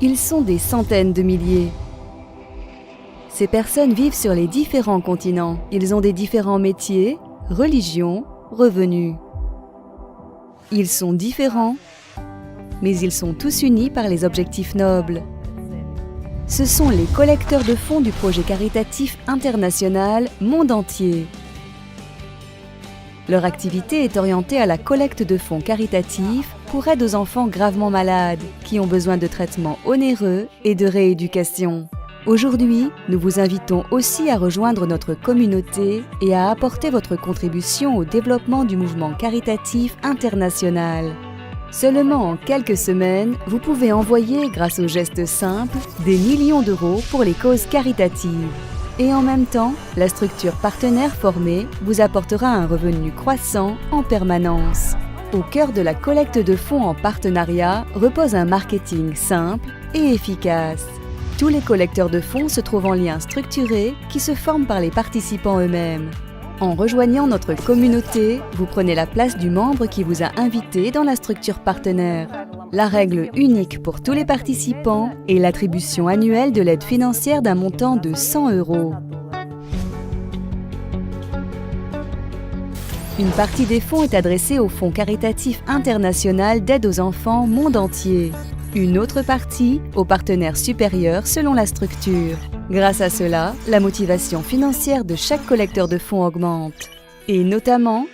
Ils sont des centaines de milliers. Ces personnes vivent sur les différents continents. Ils ont des différents métiers, religions, revenus. Ils sont différents, mais ils sont tous unis par les objectifs nobles. Ce sont les collecteurs de fonds du projet caritatif international Monde Entier. Leur activité est orientée à la collecte de fonds caritatifs pour aide aux enfants gravement malades, qui ont besoin de traitements onéreux et de rééducation. Aujourd'hui, nous vous invitons aussi à rejoindre notre communauté et à apporter votre contribution au développement du mouvement caritatif international. Seulement en quelques semaines, vous pouvez envoyer, grâce aux gestes simples, des millions d'euros pour les causes caritatives. Et en même temps, la structure partenaire formée vous apportera un revenu croissant en permanence. Au cœur de la collecte de fonds en partenariat repose un marketing simple et efficace. Tous les collecteurs de fonds se trouvent en liens structurés qui se forment par les participants eux-mêmes. En rejoignant notre communauté, vous prenez la place du membre qui vous a invité dans la structure partenaire. La règle unique pour tous les participants est l'attribution annuelle de l'aide financière d'un montant de 100 €. Une partie des fonds est adressée au Fonds caritatif international d'aide aux enfants Monde Entier. Une autre partie aux partenaires supérieurs selon la structure. Grâce à cela, la motivation financière de chaque collecteur de fonds augmente. Et notamment,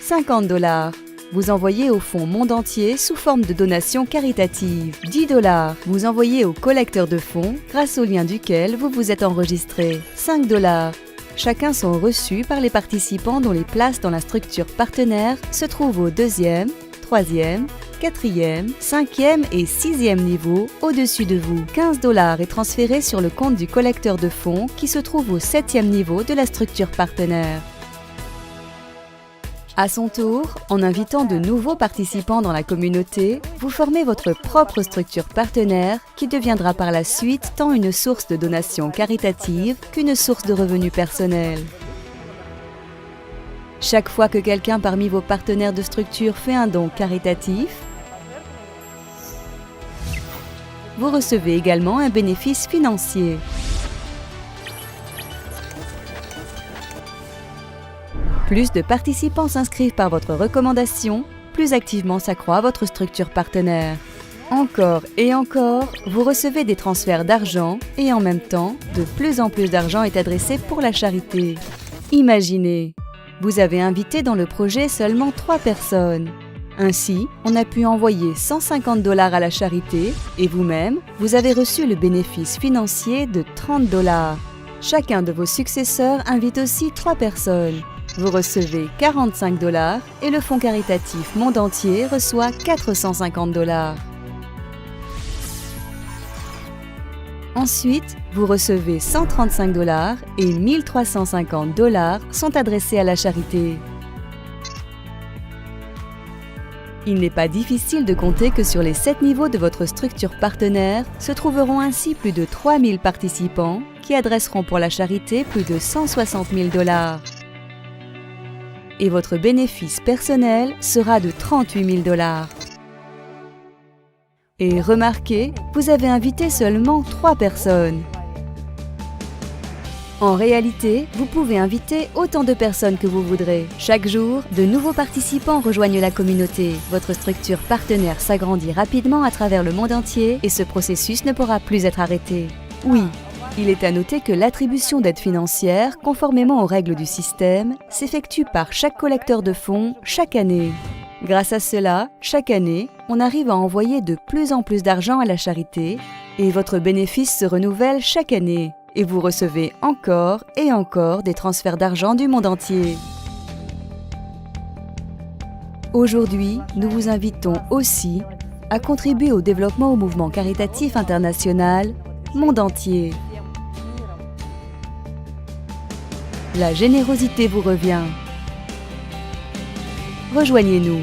50 $. Vous envoyez au Fonds Monde Entier sous forme de donation caritative. 10 $. Vous envoyez au collecteur de fonds grâce au lien duquel vous vous êtes enregistré. 5 $. Chacun sont reçus par les participants dont les places dans la structure partenaire se trouvent au 2e, 3e, 4e, 5e et 6e niveau au-dessus de vous. 15 $ est transféré sur le compte du collecteur de fonds qui se trouve au 7e niveau de la structure partenaire. À son tour, en invitant de nouveaux participants dans la communauté, vous formez votre propre structure partenaire qui deviendra par la suite tant une source de donations caritatives qu'une source de revenus personnels. Chaque fois que quelqu'un parmi vos partenaires de structure fait un don caritatif, vous recevez également un bénéfice financier. Plus de participants s'inscrivent par votre recommandation, plus activement s'accroît votre structure partenaire. Encore et encore, vous recevez des transferts d'argent et en même temps, de plus en plus d'argent est adressé pour la charité. Imaginez, vous avez invité dans le projet seulement 3 personnes. Ainsi, on a pu envoyer 150 $ à la charité et vous-même, vous avez reçu le bénéfice financier de 30 $. Chacun de vos successeurs invite aussi 3 personnes. Vous recevez 45 $ et le fonds caritatif Monde Entier reçoit 450 $. Ensuite, vous recevez 135 $ et 1350 $ sont adressés à la charité. Il n'est pas difficile de compter que sur les 7 niveaux de votre structure partenaire se trouveront ainsi plus de 3000 participants qui adresseront pour la charité plus de 160 000 $. Et votre bénéfice personnel sera de 38 000 $. Et remarquez, vous avez invité seulement 3 personnes. En réalité, vous pouvez inviter autant de personnes que vous voudrez. Chaque jour, de nouveaux participants rejoignent la communauté. Votre structure partenaire s'agrandit rapidement à travers le monde entier et ce processus ne pourra plus être arrêté. Oui, il est à noter que l'attribution d'aides financières, conformément aux règles du système, s'effectue par chaque collecteur de fonds chaque année. Grâce à cela, chaque année, on arrive à envoyer de plus en plus d'argent à la charité et votre bénéfice se renouvelle chaque année. Et vous recevez encore et encore des transferts d'argent du monde entier. Aujourd'hui, nous vous invitons aussi à contribuer au développement au mouvement caritatif international Monde Entier. La générosité vous revient. Rejoignez-nous.